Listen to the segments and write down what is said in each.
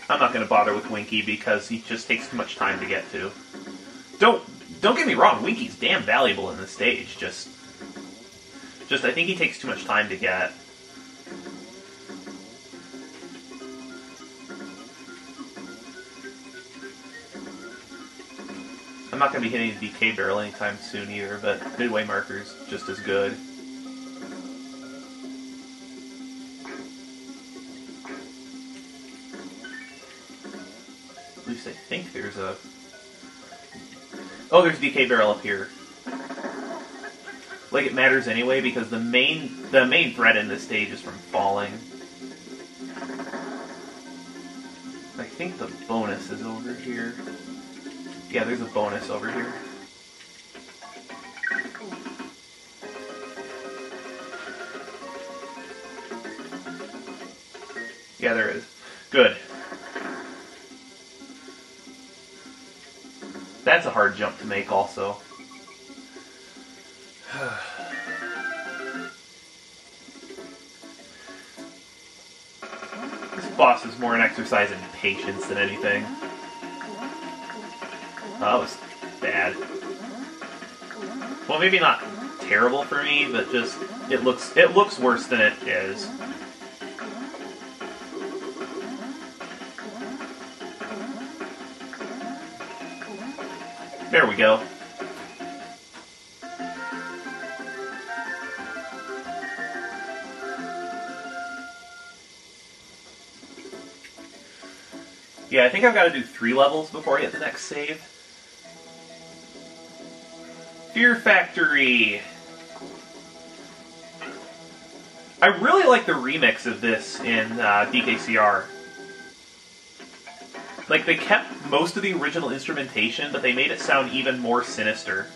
I'm not going to bother with Winky because he just takes too much time to get to. Don't get me wrong, Winky's damn valuable in this stage. Just I think he takes too much time to get. I'm not going to be hitting the DK barrel anytime soon either, but midway marker's just as good. At least I think there's a... Oh, there's a DK barrel up here. Like it matters anyway, because the main threat in this stage is from falling. I think the bonus is over here. Yeah, there's a bonus over here. Yeah, there is. Good. That's a hard jump to make also. This boss is more an exercise in patience than anything. Oh, that was bad. Well, maybe not terrible for me, but just it looks worse than it is. There we go. Yeah, I think I've got to do 3 levels before I hit the next save. Fear Factory! I really like the remix of this in DKCR. Like, they kept most of the original instrumentation, but they made it sound even more sinister.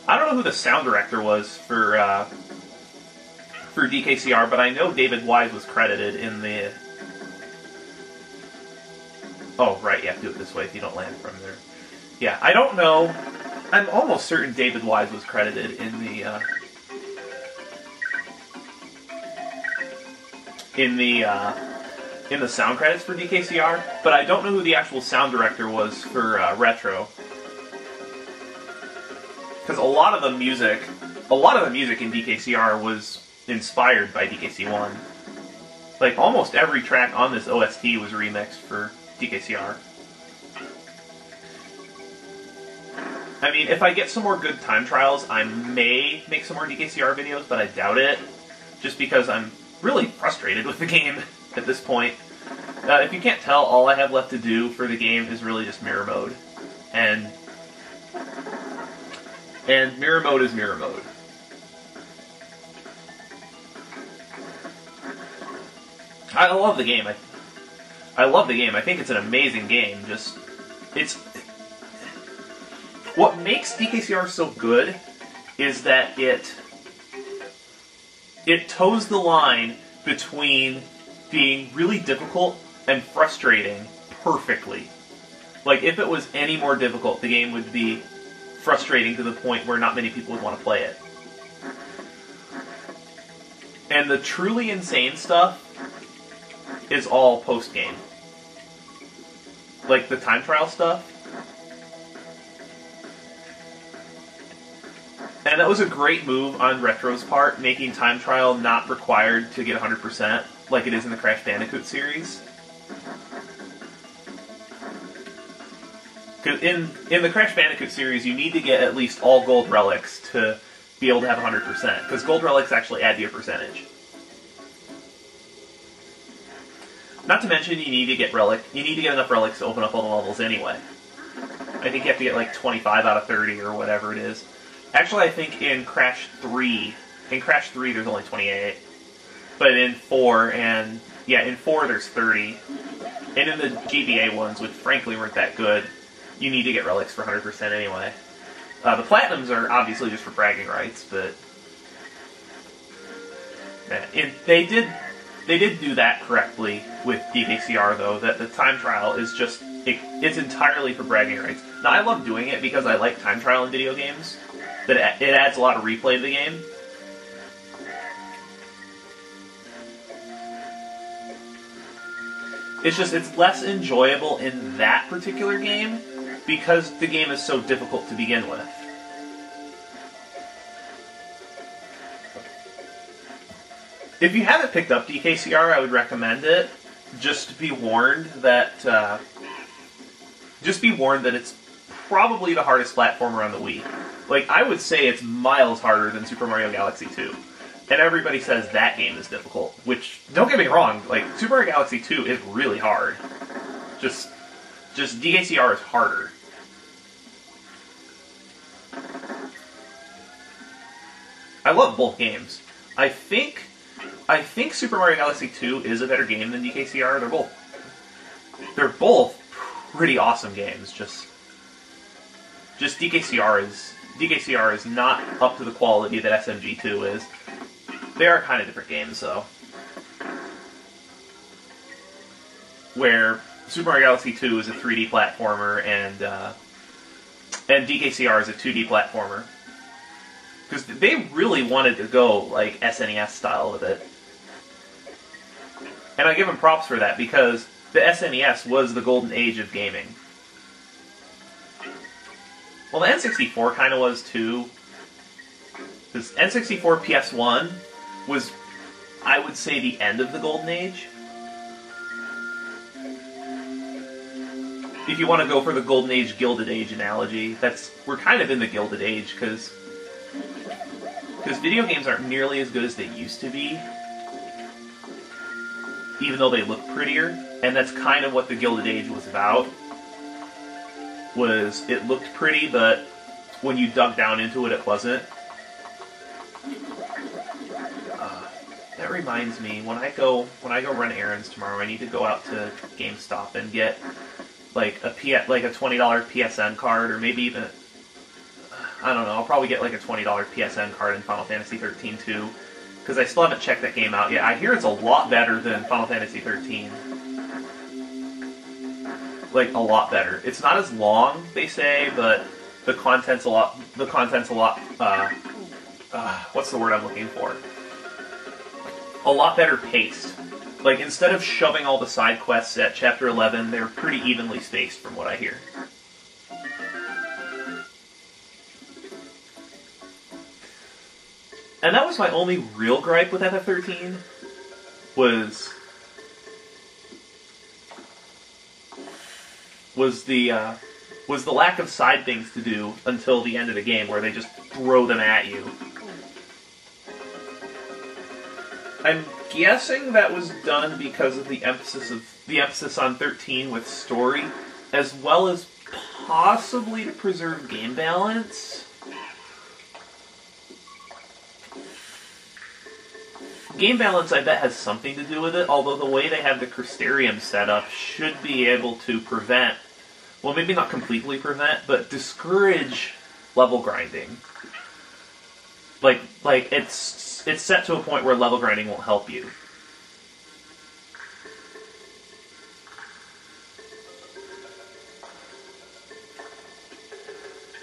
I don't know who the sound director was for DKCR, but I know David Wise was credited in the... Oh, right, you have to do it this way if you don't land from there. Yeah, I don't know. I'm almost certain David Wise was credited in the sound credits for DKCR, but I don't know who the actual sound director was for Retro. Because a lot of the music in DKCR was inspired by DKC1. Like, almost every track on this OST was remixed for DKCR. I mean, if I get some more good time trials, I may make some more DKCR videos, but I doubt it. Just because I'm really frustrated with the game at this point. If you can't tell, all I have left to do for the game is really just mirror mode. And mirror mode is mirror mode. I love the game. I love the game. I think it's an amazing game. What makes DKCR so good is that it toes the line between being really difficult and frustrating perfectly. Like, if it was any more difficult, the game would be frustrating to the point where not many people would want to play it. And the truly insane stuff is all post-game. Like the time trial stuff. And that was a great move on Retro's part, making time trial not required to get 100%, like it is in the Crash Bandicoot series. Because in the Crash Bandicoot series, you need to get at least all gold relics to be able to have 100%, because gold relics actually add to your percentage. Not to mention, you need to get enough relics to open up all the levels anyway. I think you have to get like 25 out of 30 or whatever it is. Actually, I think in Crash 3 there's only 28. But in 4 there's 30. And in the GBA ones, which frankly weren't that good, you need to get relics for 100% anyway. The Platinums are obviously just for bragging rights, but they did do that correctly with DKCR, though, that the time trial is just, it's entirely for bragging rights. Now, I love doing it because I like time trial in video games, that it adds a lot of replay to the game. It's just, it's less enjoyable in that particular game because the game is so difficult to begin with. If you haven't picked up DKCR, I would recommend it. Just be warned that it's probably the hardest platformer on the Wii. Like, I would say it's miles harder than Super Mario Galaxy 2. And everybody says that game is difficult, which, don't get me wrong, like, Super Mario Galaxy 2 is really hard. Just DKCR is harder. I love both games. I think Super Mario Galaxy 2 is a better game than DKCR. They're both pretty awesome games. Just DKCR is not up to the quality that SMG2 is. They are kind of different games, though. Where Super Mario Galaxy 2 is a 3D platformer and DKCR is a 2D platformer. Because they really wanted to go like SNES style with it. And I give them props for that because the SNES was the golden age of gaming. Well, the N64 kind of was too. Because N64 PS1 was, I would say, the end of the golden age. If you want to go for the golden age, gilded age analogy, we're kind of in the gilded age because video games aren't nearly as good as they used to be, even though they look prettier, and that's kind of what the Gilded Age was about. Was it looked pretty, but when you dug down into it, it wasn't. That reminds me, when I go run errands tomorrow, I need to go out to GameStop and get like a $20 PSN card, or maybe even, I don't know, I'll probably get like a $20 PSN card in Final Fantasy 13 too, because I still haven't checked that game out yet. I hear it's a lot better than Final Fantasy 13. Like, a lot better. It's not as long, they say, but the content's a lot, what's the word I'm looking for? A lot better paced. Like, instead of shoving all the side quests at Chapter 11, they're pretty evenly spaced from what I hear. And that was my only real gripe with FF13, was the lack of side things to do until the end of the game, where they just throw them at you. I'm guessing that was done because of the emphasis on 13 with story, as well as possibly to preserve game balance. Game balance, I bet, has something to do with it, although the way they have the Crystarium set up should be able to prevent, well, maybe not completely prevent, but discourage level grinding. Like it's set to a point where level grinding won't help you.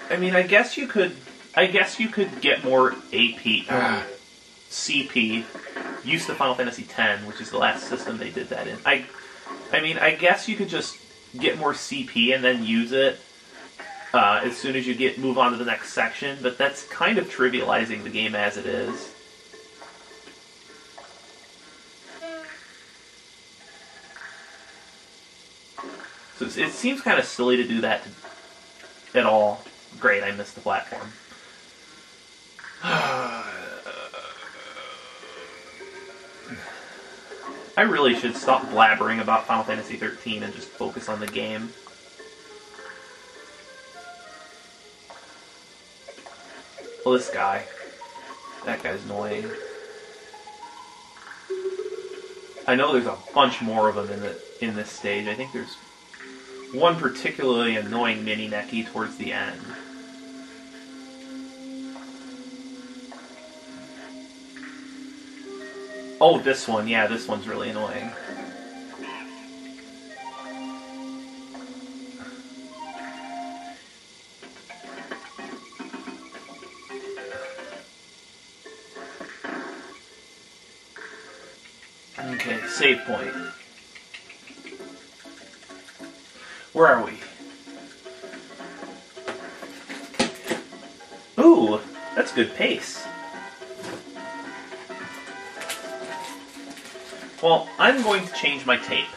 I mean, I guess you could get more AP, CP, used to Final Fantasy X, which is the last system they did that in. I mean, I guess you could just get more CP and then use it as soon as you move on to the next section, but that's kind of trivializing the game as it is. So it seems kind of silly to do that at all. Great, I missed the platform. I really should stop blabbering about Final Fantasy 13 and just focus on the game. Well, this guy. That guy's annoying. I know there's a bunch more of them in this stage. I think there's one particularly annoying mini-necky towards the end. Oh, this one. Yeah, this one's really annoying. Okay, save point. Where are we? Ooh, that's good pace. Well, I'm going to change my tape.